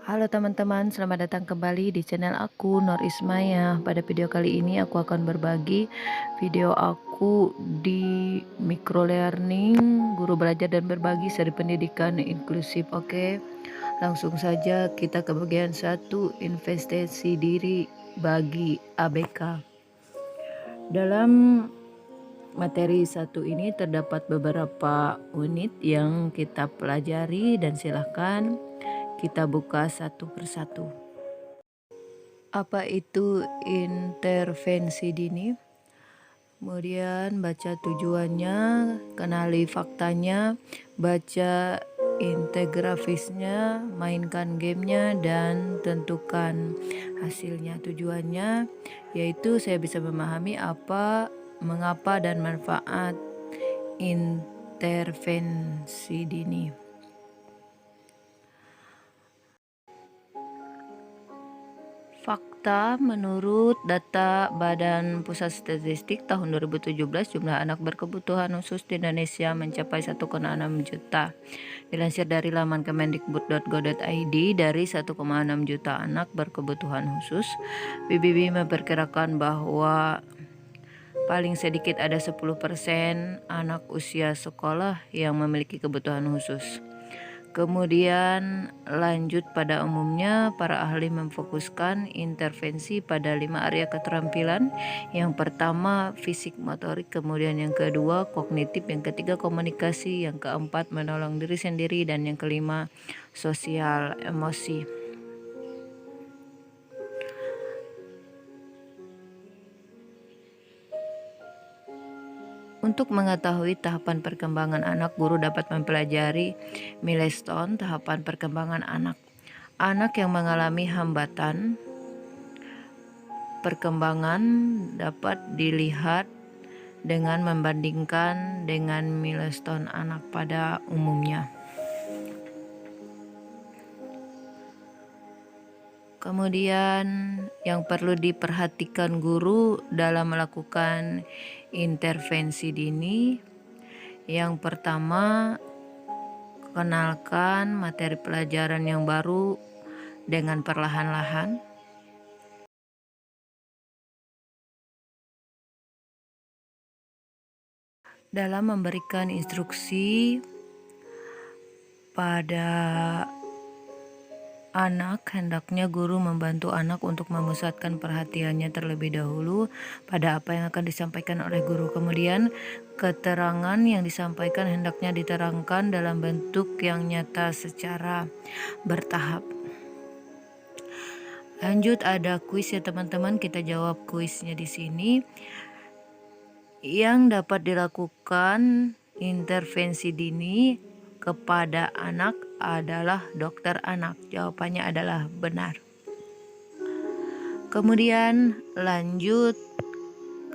Halo teman-teman, selamat datang kembali di channel aku, Nur Ismaya. Pada video kali ini aku akan berbagi video aku di microlearning, guru belajar dan berbagi seri pendidikan inklusif. Oke, langsung saja kita ke bagian 1, investasi diri bagi ABK. Dalam materi 1 ini terdapat beberapa unit yang kita pelajari dan silahkan kita buka satu persatu. Apa itu intervensi dini? Kemudian baca tujuannya, kenali faktanya, baca infografisnya, mainkan gamenya, dan tentukan hasilnya. Tujuannya yaitu saya bisa memahami apa, mengapa, dan manfaat intervensi dini. Fakta menurut data Badan Pusat Statistik tahun 2017, jumlah anak berkebutuhan khusus di Indonesia mencapai 1,6 juta. Dilansir dari laman kemendikbud.go.id, dari 1,6 juta anak berkebutuhan khusus, PBB memperkirakan bahwa paling sedikit ada 10% anak usia sekolah yang memiliki kebutuhan khusus. Kemudian lanjut, pada umumnya para ahli memfokuskan intervensi pada 5 area keterampilan. Yang pertama fisik motorik, kemudian yang kedua kognitif, yang ketiga komunikasi, yang keempat menolong diri sendiri, dan yang kelima sosial emosi. Untuk mengetahui tahapan perkembangan anak, guru dapat mempelajari milestone tahapan perkembangan anak. Anak yang mengalami hambatan perkembangan dapat dilihat dengan membandingkan dengan milestone anak pada umumnya. Kemudian yang perlu diperhatikan guru dalam melakukan intervensi dini, yang pertama, kenalkan materi pelajaran yang baru dengan perlahan-lahan. Dalam memberikan instruksi pada anak, hendaknya guru membantu anak untuk memusatkan perhatiannya terlebih dahulu pada apa yang akan disampaikan oleh guru. Kemudian keterangan yang disampaikan hendaknya diterangkan dalam bentuk yang nyata secara bertahap. Lanjut, ada kuis ya teman-teman, kita jawab kuisnya di sini. Yang dapat dilakukan intervensi dini kepada anak adalah dokter anak. Jawabannya adalah benar. Kemudian lanjut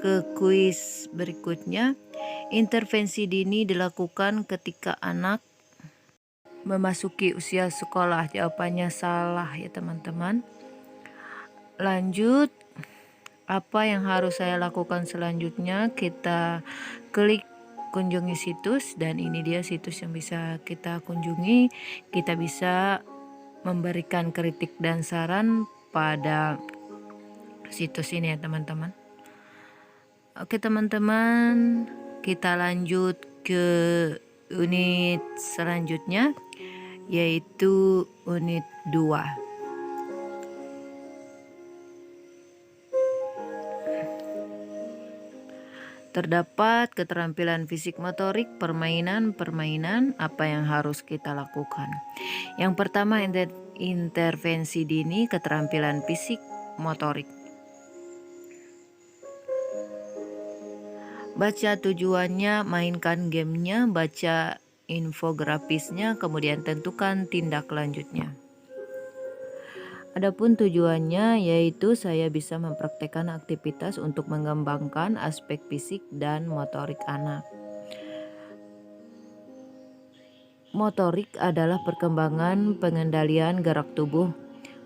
ke kuis berikutnya. Intervensi dini dilakukan ketika anak memasuki usia sekolah. Jawabannya salah ya teman-teman. Lanjut, apa yang harus saya lakukan selanjutnya? Kita klik kunjungi situs, dan ini dia situs yang bisa kita kunjungi. Kita bisa memberikan kritik dan saran pada situs ini ya teman-teman. Oke teman-teman, kita lanjut ke unit selanjutnya, yaitu unit 2. Terdapat keterampilan fisik motorik, permainan, apa yang harus kita lakukan. Yang pertama, intervensi dini keterampilan fisik motorik. Baca tujuannya, mainkan gamenya, baca infografisnya, kemudian tentukan tindak lanjutnya. Adapun tujuannya yaitu saya bisa mempraktekkan aktivitas untuk mengembangkan aspek fisik dan motorik anak. Motorik adalah perkembangan pengendalian gerak tubuh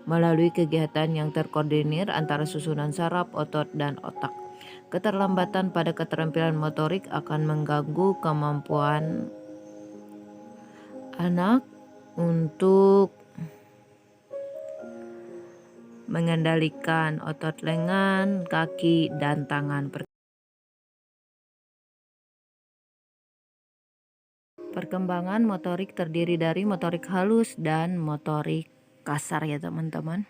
melalui kegiatan yang terkoordinir antara susunan saraf, otot, dan otak. Keterlambatan pada keterampilan motorik akan mengganggu kemampuan anak untuk mengendalikan otot lengan, kaki, dan tangan. Perkembangan motorik terdiri dari motorik halus dan motorik kasar ya teman-teman.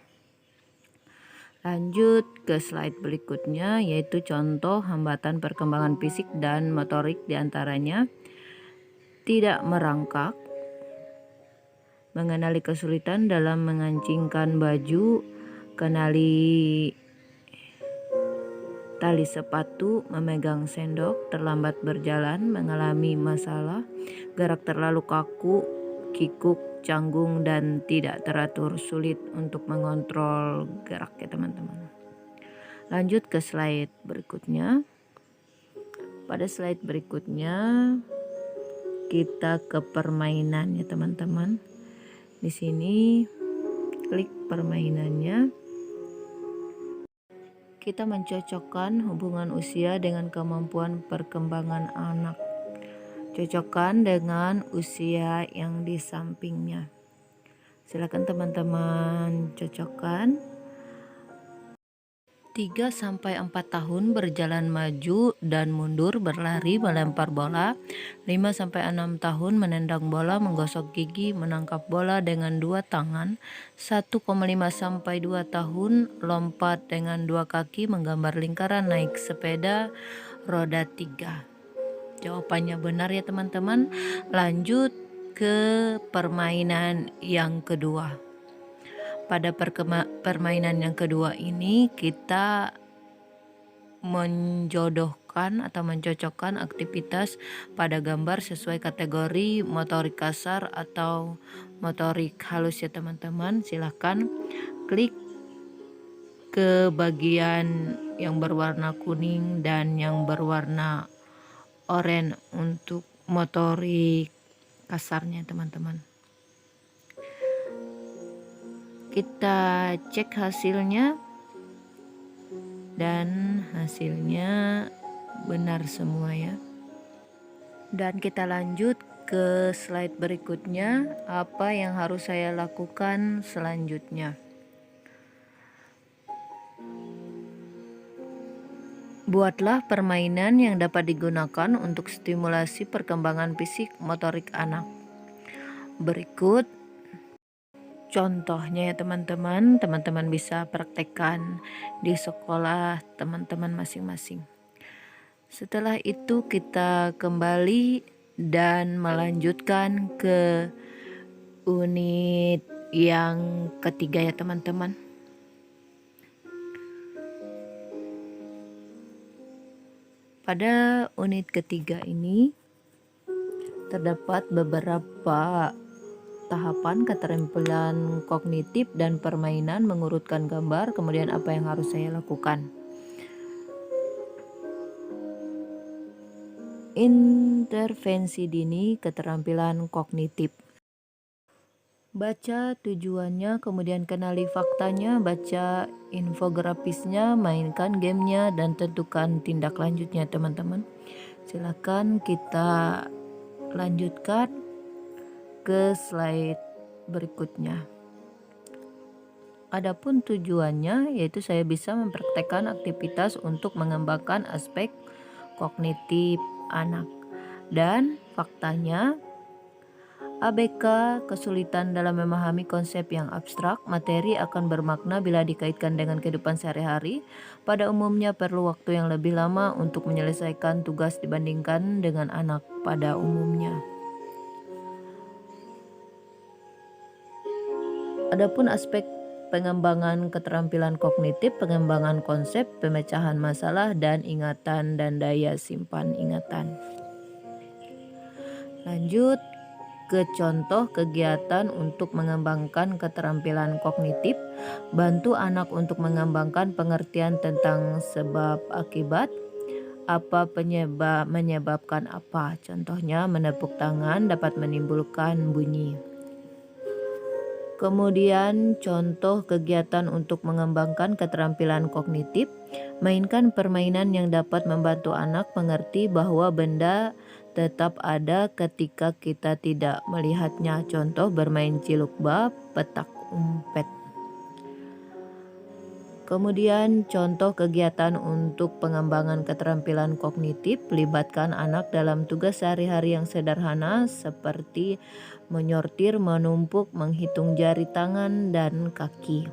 Lanjut ke slide berikutnya, yaitu contoh hambatan perkembangan fisik dan motorik, diantaranya tidak merangkak, mengenali kesulitan dalam mengancingkan baju, kenali tali sepatu, memegang sendok, terlambat berjalan, mengalami masalah, gerak terlalu kaku, kikuk, canggung, dan tidak teratur, sulit untuk mengontrol gerak ya teman-teman. Lanjut ke slide berikutnya. Pada slide berikutnya kita ke permainan ya teman-teman. Di sini klik permainannya. Kita mencocokkan hubungan usia dengan kemampuan perkembangan anak. Cocokkan dengan usia yang di sampingnya. Silakan teman-teman cocokkan. 3-4 tahun berjalan maju dan mundur, berlari, melempar bola. 5-6 tahun menendang bola, menggosok gigi, menangkap bola dengan 2 tangan. 1,5-2 tahun lompat dengan 2 kaki, menggambar lingkaran, naik sepeda roda 3. Jawabannya benar ya teman-teman. Lanjut ke permainan yang kedua. Pada permainan yang kedua ini kita menjodohkan atau mencocokkan aktivitas pada gambar sesuai kategori motorik kasar atau motorik halus ya teman-teman. Silahkan klik ke bagian yang berwarna kuning dan yang berwarna oranye untuk motorik kasarnya teman-teman. Kita cek hasilnya dan hasilnya benar semua ya. Dan kita lanjut ke slide berikutnya, apa yang harus saya lakukan selanjutnya. Buatlah permainan yang dapat digunakan untuk stimulasi perkembangan fisik motorik anak. Berikut contohnya ya teman-teman. Teman-teman bisa praktekkan di sekolah teman-teman masing-masing. Setelah itu kita kembali dan melanjutkan ke unit yang ketiga ya teman-teman. Pada unit ketiga ini terdapat beberapa tahapan keterampilan kognitif dan permainan, mengurutkan gambar, kemudian apa yang harus saya lakukan. Intervensi dini keterampilan kognitif. Baca tujuannya, kemudian kenali faktanya, baca infografisnya, mainkan gamenya, dan tentukan tindak lanjutnya teman-teman. Silakan kita lanjutkan ke slide berikutnya. Adapun tujuannya yaitu saya bisa mempraktekkan aktivitas untuk mengembangkan aspek kognitif anak. Dan faktanya, ABK kesulitan dalam memahami konsep yang abstrak. Materi akan bermakna bila dikaitkan dengan kehidupan sehari-hari. Pada umumnya perlu waktu yang lebih lama untuk menyelesaikan tugas dibandingkan dengan anak pada umumnya. Adapun aspek pengembangan keterampilan kognitif, pengembangan konsep, pemecahan masalah, dan ingatan dan daya simpan ingatan. Lanjut ke contoh kegiatan untuk mengembangkan keterampilan kognitif. Bantu anak untuk mengembangkan pengertian tentang sebab akibat. Apa menyebabkan apa? Contohnya menepuk tangan dapat menimbulkan bunyi. Kemudian contoh kegiatan untuk mengembangkan keterampilan kognitif. Mainkan permainan yang dapat membantu anak mengerti bahwa benda tetap ada ketika kita tidak melihatnya. Contoh bermain ciluk bab, petak umpet. Kemudian contoh kegiatan untuk pengembangan keterampilan kognitif libatkan anak dalam tugas sehari-hari yang sederhana seperti menyortir, menumpuk, menghitung jari tangan dan kaki.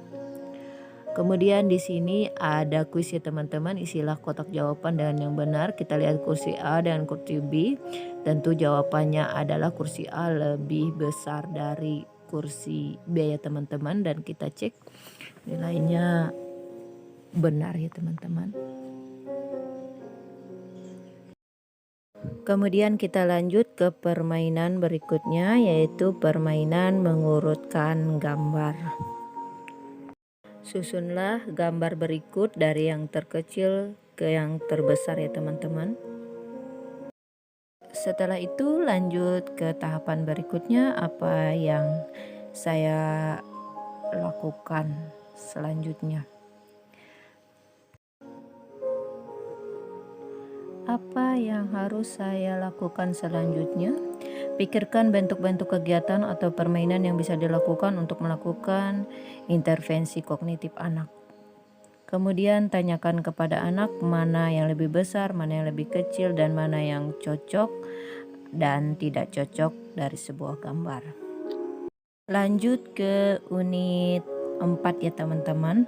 Kemudian di sini ada kuis ya teman-teman, isilah kotak jawaban dengan yang benar. Kita lihat kursi A dan kursi B. Tentu jawabannya adalah kursi A lebih besar dari kursi B ya teman-teman, dan kita cek nilainya benar ya teman-teman. Kemudian kita lanjut ke permainan berikutnya, yaitu permainan mengurutkan gambar. Susunlah gambar berikut dari yang terkecil ke yang terbesar ya teman-teman. Setelah itu lanjut ke tahapan berikutnya, apa yang saya lakukan selanjutnya. Apa yang harus saya lakukan selanjutnya? Pikirkan bentuk-bentuk kegiatan atau permainan yang bisa dilakukan untuk melakukan intervensi kognitif anak. Kemudian tanyakan kepada anak mana yang lebih besar, mana yang lebih kecil, dan mana yang cocok dan tidak cocok dari sebuah gambar. Lanjut ke unit 4 ya teman-teman.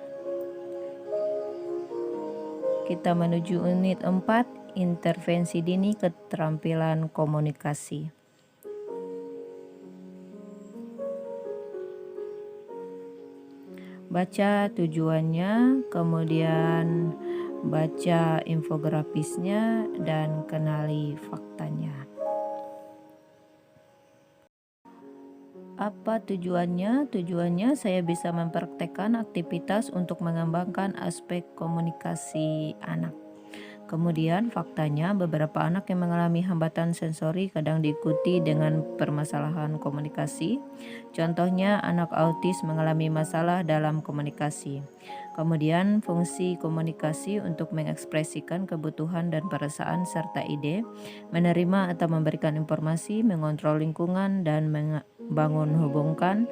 Kita menuju unit 4. Intervensi dini keterampilan komunikasi. Baca tujuannya, kemudian baca infografisnya, dan kenali faktanya. Apa tujuannya? Tujuannya saya bisa mempraktekkan aktivitas untuk mengembangkan aspek komunikasi anak. Kemudian faktanya beberapa anak yang mengalami hambatan sensori kadang diikuti dengan permasalahan komunikasi. Contohnya anak autis mengalami masalah dalam komunikasi. Kemudian fungsi komunikasi untuk mengekspresikan kebutuhan dan perasaan serta ide, menerima atau memberikan informasi, mengontrol lingkungan dan membangun hubungan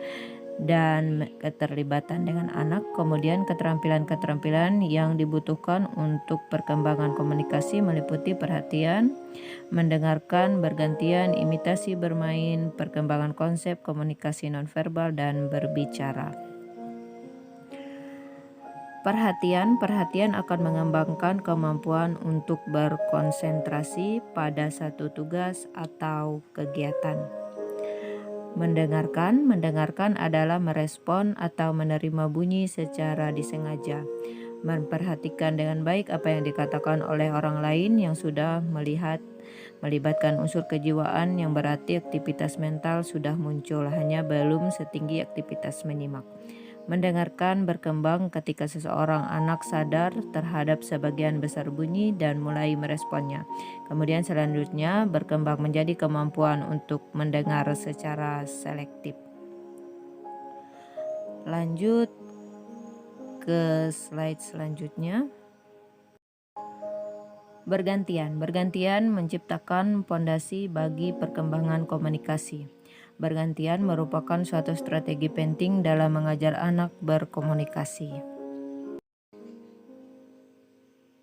dan keterlibatan dengan anak. Kemudian keterampilan-keterampilan yang dibutuhkan untuk perkembangan komunikasi meliputi perhatian, mendengarkan, bergantian, imitasi, bermain, perkembangan konsep, komunikasi nonverbal, dan berbicara. Perhatian akan mengembangkan kemampuan untuk berkonsentrasi pada satu tugas atau kegiatan. Mendengarkan adalah merespon atau menerima bunyi secara disengaja. Memperhatikan dengan baik apa yang dikatakan oleh orang lain yang sudah melibatkan unsur kejiwaan yang berarti aktivitas mental sudah muncul, hanya belum setinggi aktivitas menyimak. Mendengarkan berkembang ketika seseorang anak sadar terhadap sebagian besar bunyi dan mulai meresponnya. Kemudian selanjutnya berkembang menjadi kemampuan untuk mendengar secara selektif. Lanjut ke slide selanjutnya. Bergantian menciptakan pondasi bagi perkembangan komunikasi. Bergantian merupakan suatu strategi penting dalam mengajar anak berkomunikasi.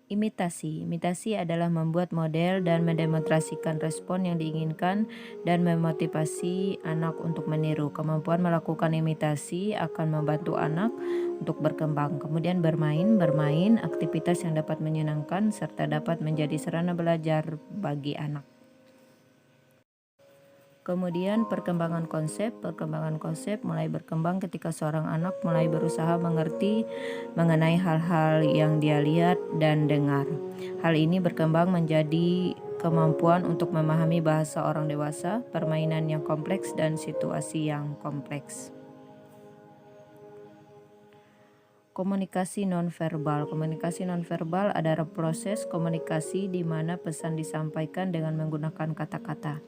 Imitasi adalah membuat model dan mendemonstrasikan respon yang diinginkan dan memotivasi anak untuk meniru. Kemampuan melakukan imitasi akan membantu anak untuk berkembang. Kemudian bermain, aktivitas yang dapat menyenangkan serta dapat menjadi sarana belajar bagi anak. Kemudian perkembangan konsep mulai berkembang ketika seorang anak mulai berusaha mengerti mengenai hal-hal yang dia lihat dan dengar. Hal ini berkembang menjadi kemampuan untuk memahami bahasa orang dewasa, permainan yang kompleks, dan situasi yang kompleks. Komunikasi nonverbal. Komunikasi nonverbal adalah proses komunikasi di mana pesan disampaikan dengan menggunakan kata-kata.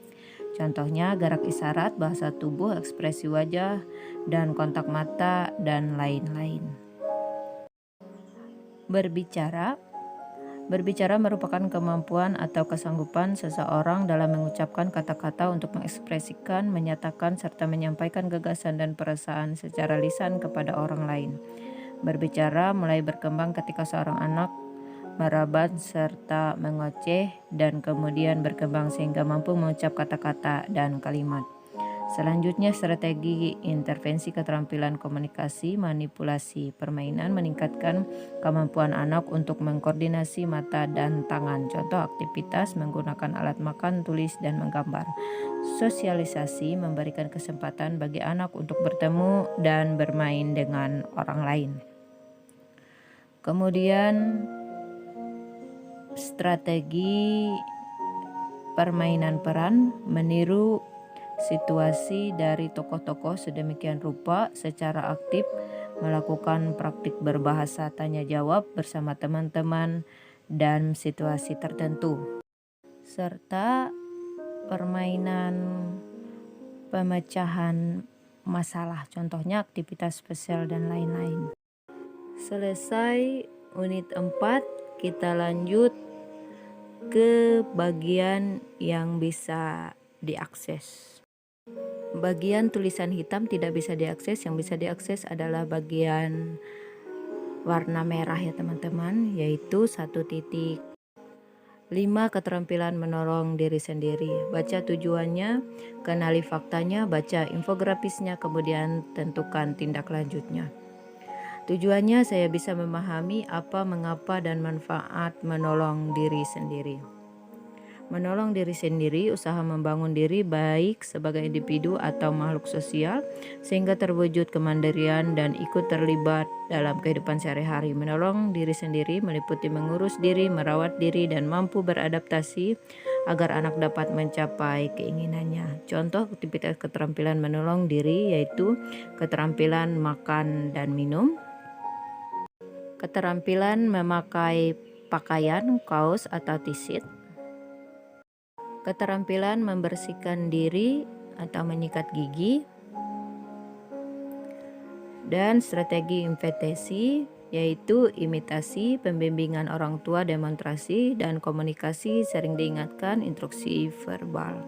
Contohnya gerak isyarat, bahasa tubuh, ekspresi wajah, dan kontak mata, dan lain-lain. Berbicara merupakan kemampuan atau kesanggupan seseorang dalam mengucapkan kata-kata untuk mengekspresikan, menyatakan, serta menyampaikan gagasan dan perasaan secara lisan kepada orang lain. Berbicara mulai berkembang ketika seorang anak merabat serta mengoceh dan kemudian berkembang sehingga mampu mengucap kata-kata dan kalimat. Selanjutnya, strategi intervensi keterampilan komunikasi, manipulasi permainan meningkatkan kemampuan anak untuk mengkoordinasi mata dan tangan. Contoh aktivitas menggunakan alat makan, tulis, dan menggambar. Sosialisasi memberikan kesempatan bagi anak untuk bertemu dan bermain dengan orang lain. Kemudian, strategi permainan peran meniru situasi dari tokoh-tokoh sedemikian rupa secara aktif melakukan praktik berbahasa tanya jawab bersama teman-teman dan situasi tertentu, serta permainan pemecahan masalah, contohnya aktivitas spesial dan lain-lain. Selesai unit 4, kita lanjut ke bagian yang bisa diakses. Bagian tulisan hitam tidak bisa diakses, yang bisa diakses adalah bagian warna merah ya teman-teman, yaitu 1.5 keterampilan menolong diri sendiri. Baca tujuannya, kenali faktanya, baca infografisnya, kemudian tentukan tindak lanjutnya. Tujuannya saya bisa memahami apa, mengapa, dan manfaat menolong diri sendiri. Menolong diri sendiri, usaha membangun diri baik sebagai individu atau makhluk sosial sehingga terwujud kemandirian dan ikut terlibat dalam kehidupan sehari-hari. Menolong diri sendiri meliputi mengurus diri, merawat diri, dan mampu beradaptasi agar anak dapat mencapai keinginannya. Contoh aktivitas keterampilan menolong diri yaitu keterampilan makan dan minum, keterampilan memakai pakaian, kaos atau t-shirt, keterampilan membersihkan diri atau menyikat gigi, dan strategi imitasi yaitu imitasi, pembimbingan orang tua, demonstrasi, dan komunikasi sering diingatkan instruksi verbal.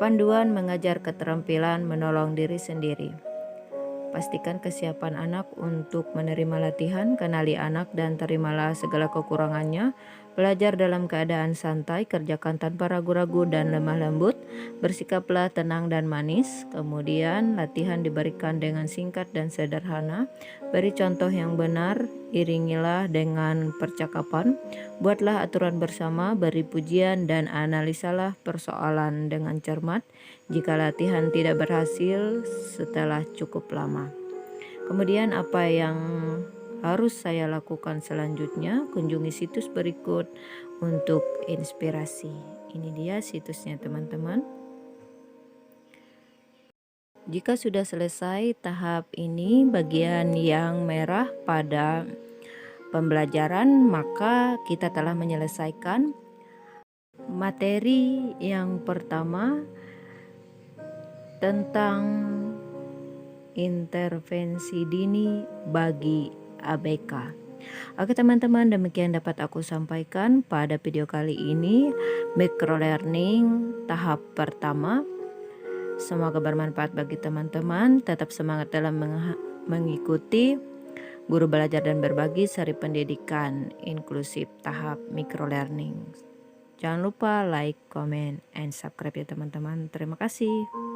Panduan mengajar keterampilan menolong diri sendiri. Pastikan kesiapan anak untuk menerima latihan, kenali anak dan terimalah segala kekurangannya. Belajar dalam keadaan santai, kerjakan tanpa ragu-ragu dan lemah lembut. Bersikaplah tenang dan manis. Kemudian latihan diberikan dengan singkat dan sederhana. Beri contoh yang benar, iringilah dengan percakapan. Buatlah aturan bersama, beri pujian dan analisalah persoalan dengan cermat. Jika latihan tidak berhasil setelah cukup lama. Kemudian apa yang harus saya lakukan selanjutnya? Kunjungi situs berikut untuk inspirasi. Ini dia situsnya teman-teman. Jika sudah selesai tahap ini, bagian yang merah pada pembelajaran, maka kita telah menyelesaikan materi yang pertama tentang intervensi dini bagi ABK. Oke teman-teman, demikian dapat aku sampaikan pada video kali ini, microlearning tahap pertama. Semoga bermanfaat bagi teman-teman. Tetap semangat dalam mengikuti Guru Belajar dan Berbagi seri pendidikan inklusif tahap microlearning. Jangan lupa like, comment, and subscribe ya teman-teman. Terima kasih.